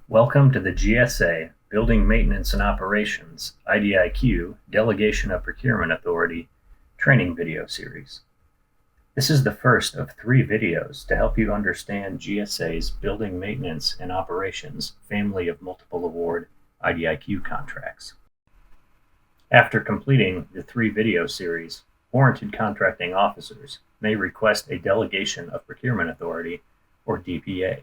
Welcome to the GSA, Building Maintenance and Operations, IDIQ, Delegation of Procurement Authority, training video series. This is the first of 3 videos to help you understand GSA's Building Maintenance and Operations family of multiple award IDIQ contracts. After completing the 3 video series, warranted contracting officers may request a Delegation of Procurement Authority, or DPA.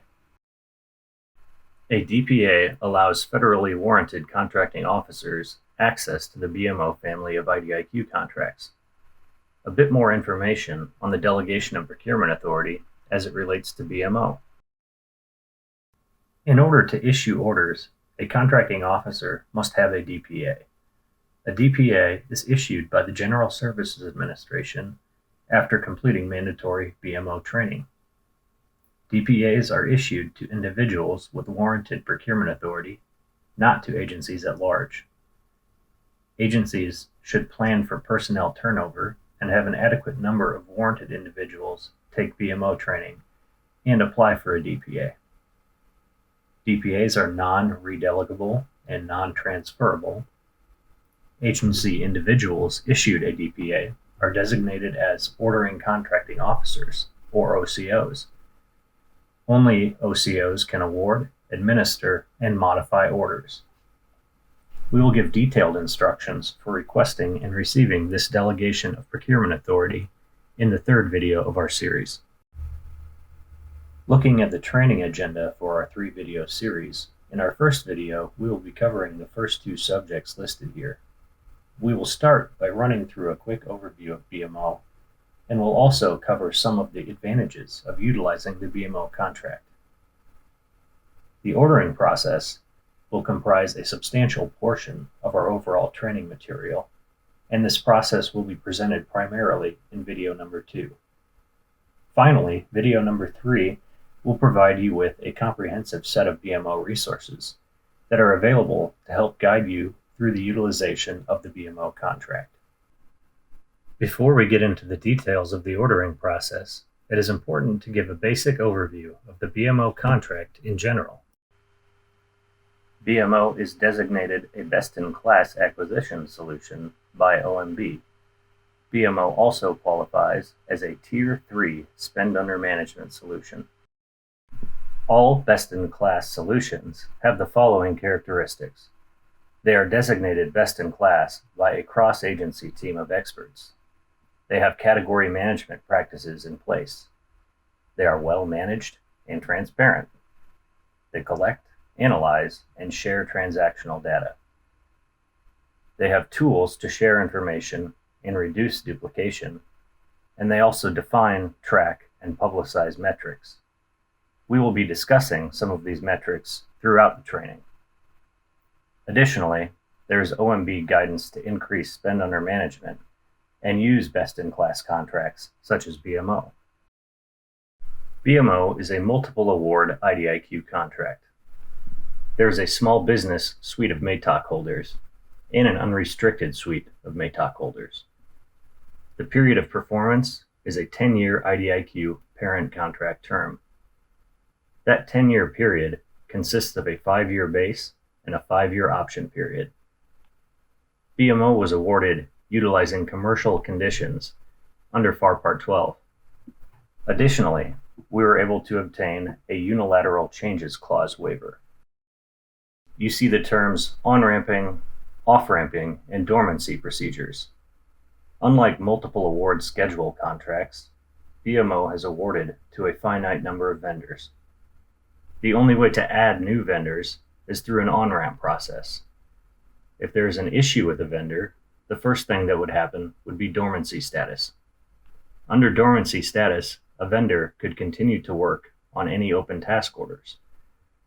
A DPA allows federally warranted contracting officers access to the BMO family of IDIQ contracts. A bit more information on the Delegation of Procurement Authority as it relates to BMO. In order to issue orders, a contracting officer must have a DPA. A DPA is issued by the General Services Administration after completing mandatory BMO training. DPAs are issued to individuals with warranted procurement authority, not to agencies at large. Agencies should plan for personnel turnover and have an adequate number of warranted individuals take BMO training and apply for a DPA. DPAs are non-redelegable and non-transferable. Agency individuals issued a DPA are designated as ordering contracting officers, or OCOs. Only OCOs can award, administer, and modify orders. We will give detailed instructions for requesting and receiving this Delegation of Procurement Authority in the 3rd video of our series. Looking at the training agenda for our 3-video series, in our first video, we will be covering the first 2 subjects listed here. We will start by running through a quick overview of BMO, and we'll also cover some of the advantages of utilizing the BMO contract. The ordering process will comprise a substantial portion of our overall training material, and this process will be presented primarily in video number 2. Finally, video number 3 will provide you with a comprehensive set of BMO resources that are available to help guide you through the utilization of the BMO contract. Before we get into the details of the ordering process, it is important to give a basic overview of the BMO contract in general. BMO is designated a best-in-class acquisition solution by OMB. BMO also qualifies as a Tier 3 spend under management solution. All best-in-class solutions have the following characteristics. They are designated best-in-class by a cross-agency team of experts. They have category management practices in place. They are well managed and transparent. They collect, analyze, and share transactional data. They have tools to share information and reduce duplication, and they also define, track, and publicize metrics. We will be discussing some of these metrics throughout the training. Additionally, there is OMB guidance to increase spend under management and use best-in-class contracts such as BMO. BMO is a multiple award IDIQ contract. There is a small business suite of MATOC holders and an unrestricted suite of MATOC holders. The period of performance is a 10-year IDIQ parent contract term. That 10-year period consists of a 5-year base and a 5-year option period. BMO was awarded utilizing commercial conditions under FAR Part 12. Additionally, we were able to obtain a unilateral changes clause waiver. You see the terms on-ramping, off-ramping, and dormancy procedures. Unlike multiple award schedule contracts, BMO has awarded to a finite number of vendors. The only way to add new vendors is through an on-ramp process. If there is an issue with a vendor, the first thing that would happen would be dormancy status. Under dormancy status, a vendor could continue to work on any open task orders,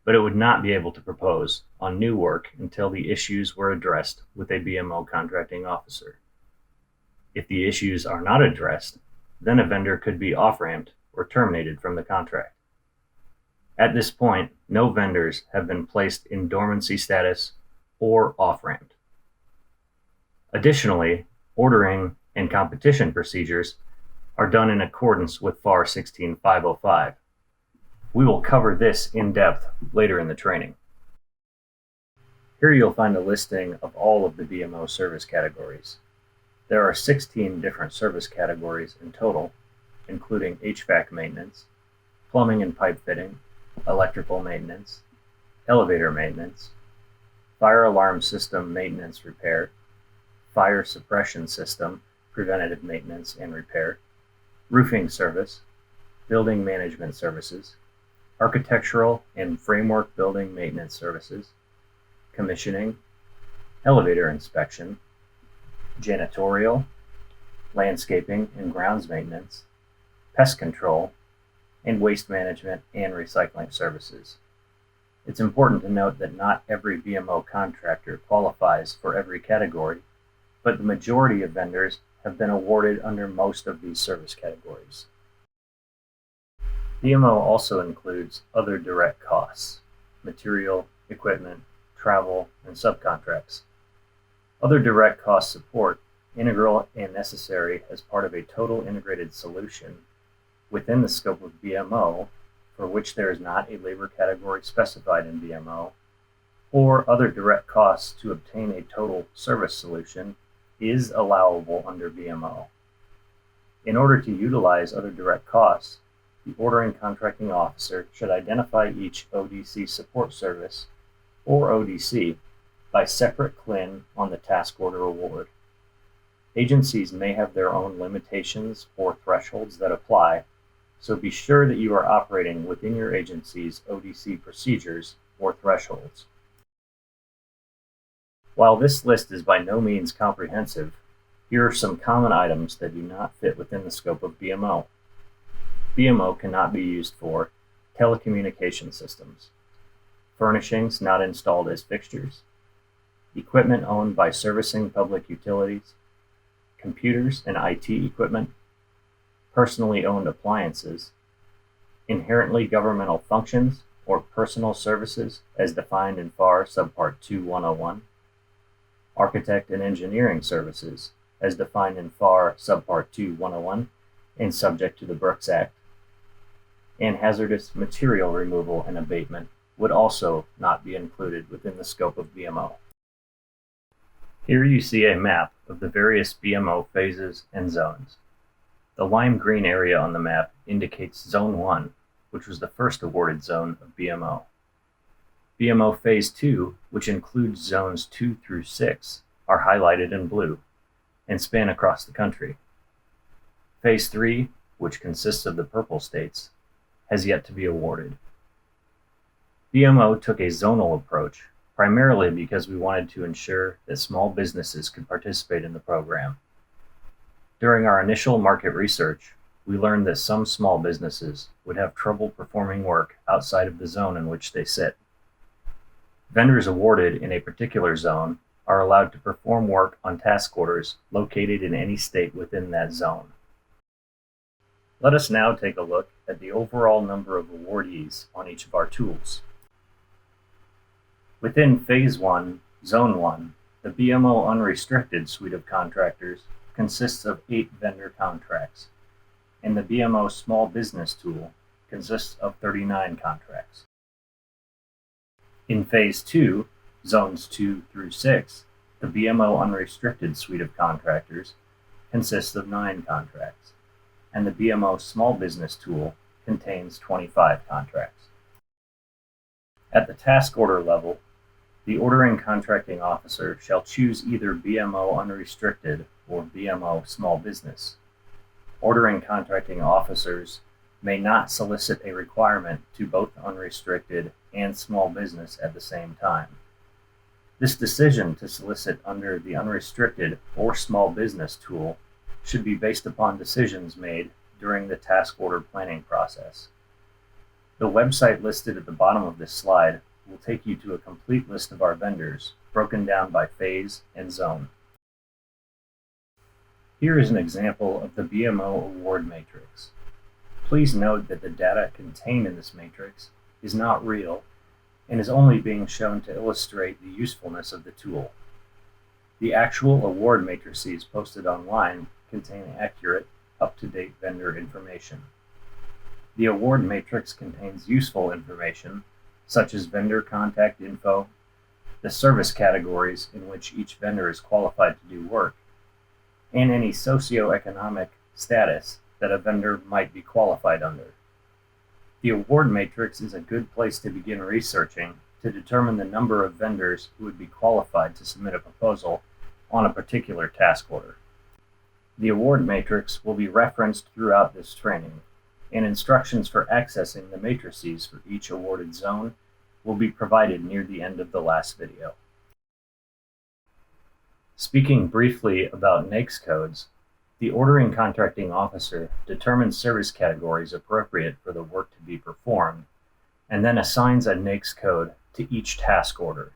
but it would not be able to propose on new work until the issues were addressed with a BMO contracting officer. If the issues are not addressed, then a vendor could be off-ramped or terminated from the contract. At this point, no vendors have been placed in dormancy status or off-ramped. Additionally, ordering and competition procedures are done in accordance with FAR 16505. We will cover this in depth later in the training. Here you'll find a listing of all of the BMO service categories. There are 16 different service categories in total, including HVAC maintenance, plumbing and pipe fitting, electrical maintenance, elevator maintenance, fire alarm system maintenance repair, fire suppression system preventative maintenance and repair, roofing service, building management services, architectural and framework building maintenance services, commissioning, elevator inspection, janitorial, landscaping and grounds maintenance, pest control, and waste management and recycling services. It's important to note that not every BMO contractor qualifies for every category, but the majority of vendors have been awarded under most of these service categories. BMO also includes other direct costs, material, equipment, travel, and subcontracts. Other direct cost support, integral and necessary as part of a total integrated solution within the scope of BMO, for which there is not a labor category specified in BMO, or other direct costs to obtain a total service solution is allowable under BMO. In order to utilize other direct costs, the ordering contracting officer should identify each ODC support service, or ODC, by separate CLIN on the task order award. Agencies may have their own limitations or thresholds that apply, so be sure that you are operating within your agency's ODC procedures or thresholds. While this list is by no means comprehensive, here are some common items that do not fit within the scope of BMO. BMO cannot be used for telecommunication systems, furnishings not installed as fixtures, equipment owned by servicing public utilities, computers and IT equipment, personally owned appliances, inherently governmental functions or personal services as defined in FAR Subpart 2-101, architect and engineering services as defined in FAR Subpart 2-101 and subject to the Brooks Act, and hazardous material removal and abatement would also not be included within the scope of BMO. Here you see a map of the various BMO phases and zones. The lime green area on the map indicates Zone 1, which was the first awarded zone of BMO. BMO Phase 2, which includes Zones 2 through 6, are highlighted in blue and span across the country. Phase 3, which consists of the purple states, has yet to be awarded. BMO took a zonal approach, primarily because we wanted to ensure that small businesses could participate in the program. During our initial market research, we learned that some small businesses would have trouble performing work outside of the zone in which they sit. Vendors awarded in a particular zone are allowed to perform work on task orders located in any state within that zone. Let us now take a look at the overall number of awardees on each of our tools. Within Phase 1, Zone 1, the BMO unrestricted suite of contractors consists of 8 vendor contracts, and the BMO small business tool consists of 39 contracts. In Phase 2, Zones 2 through 6, the BMO unrestricted suite of contractors consists of 9 contracts, and the BMO small business tool contains 25 contracts. At the task order level, the ordering contracting officer shall choose either BMO unrestricted or BMO small business. Ordering contracting officers may not solicit a requirement to both unrestricted and small business at the same time. This decision to solicit under the unrestricted or small business tool should be based upon decisions made during the task order planning process. The website listed at the bottom of this slide will take you to a complete list of our vendors, broken down by phase and zone. Here is an example of the BMO award matrix. Please note that the data contained in this matrix is not real and is only being shown to illustrate the usefulness of the tool. The actual award matrices posted online contain accurate, up-to-date vendor information. The award matrix contains useful information such as vendor contact info, the service categories in which each vendor is qualified to do work, and any socioeconomic status that a vendor might be qualified under. The award matrix is a good place to begin researching to determine the number of vendors who would be qualified to submit a proposal on a particular task order. The award matrix will be referenced throughout this training, and instructions for accessing the matrices for each awarded zone will be provided near the end of the last video. Speaking briefly about NAICS codes, the ordering contracting officer determines service categories appropriate for the work to be performed, and then assigns a NAICS code to each task order.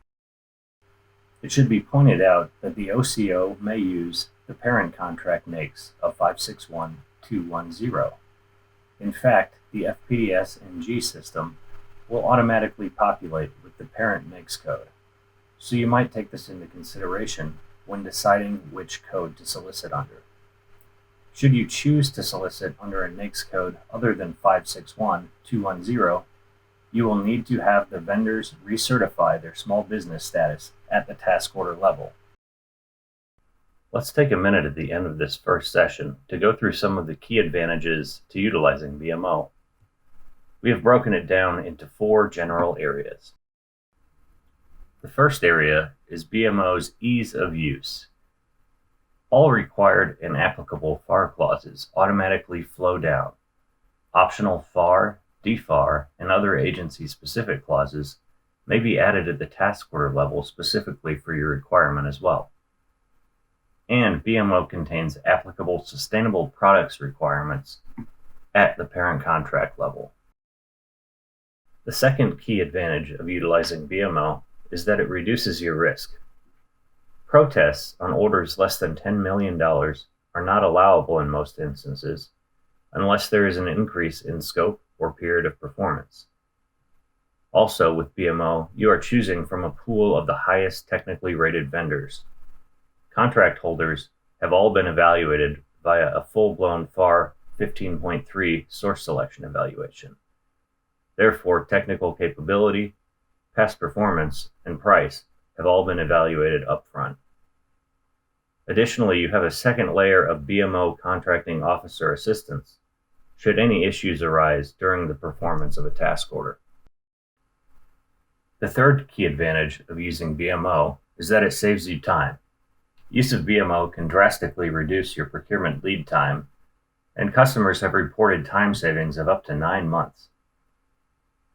It should be pointed out that the OCO may use the parent contract NAICS of 561210. In fact, the FPDS-NG system will automatically populate with the parent NAICS code, so you might take this into consideration when deciding which code to solicit under. Should you choose to solicit under a NAICS code other than 561210, you will need to have the vendors recertify their small business status at the task order level. Let's take a minute at the end of this first session to go through some of the key advantages to utilizing BMO. We have broken it down into 4 general areas. The first area is BMO's ease of use. All required and applicable FAR clauses automatically flow down. Optional FAR, DFAR, and other agency-specific clauses may be added at the task order level specifically for your requirement as well. And BMO contains applicable sustainable products requirements at the parent contract level. The second key advantage of utilizing BMO is that it reduces your risk. Protests on orders less than $10 million are not allowable in most instances unless there is an increase in scope or period of performance. Also, with BMO, you are choosing from a pool of the highest technically rated vendors. Contract holders have all been evaluated via a full-blown FAR 15.3 source selection evaluation. Therefore, technical capability, past performance, and price have all been evaluated upfront. Additionally, you have a second layer of BMO contracting officer assistance should any issues arise during the performance of a task order. The third key advantage of using BMO is that it saves you time. Use of BMO can drastically reduce your procurement lead time, and customers have reported time savings of up to 9 months.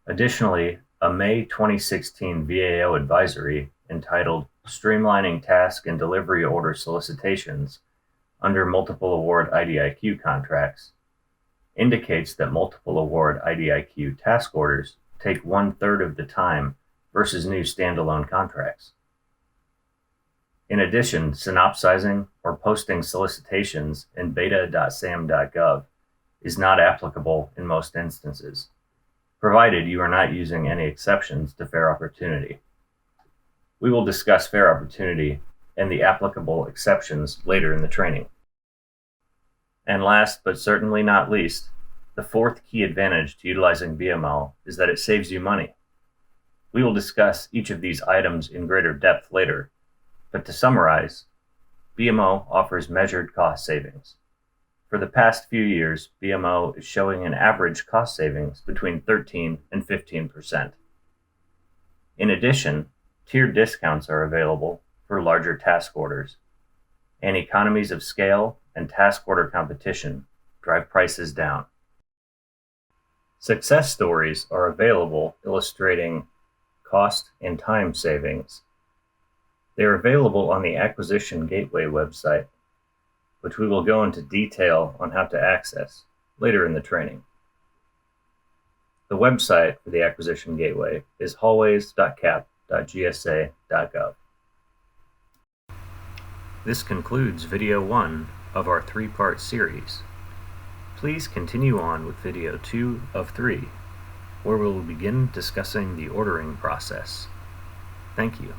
Additionally, a May 2016 VAO advisory entitled Streamlining Task and Delivery Order Solicitations under Multiple Award IDIQ Contracts indicates that multiple award IDIQ task orders take 1/3 of the time versus new standalone contracts. In addition, synopsizing or posting solicitations in beta.sam.gov is not applicable in most instances, provided you are not using any exceptions to fair opportunity. We will discuss fair opportunity and the applicable exceptions later in the training. And last, but certainly not least, the fourth key advantage to utilizing BMO is that it saves you money. We will discuss each of these items in greater depth later, but to summarize, BMO offers measured cost savings. For the past few years, BMO is showing an average cost savings between 13 and 15%. In addition, tiered discounts are available for larger task orders, and economies of scale and task order competition drive prices down. Success stories are available illustrating cost and time savings. They are available on the Acquisition Gateway website, which we will go into detail on how to access later in the training. The website for the Acquisition Gateway is hallways.cap.gsa.gov. This concludes video 1 of our 3-part series. Please continue on with video 2 of 3, where we will begin discussing the ordering process. Thank you.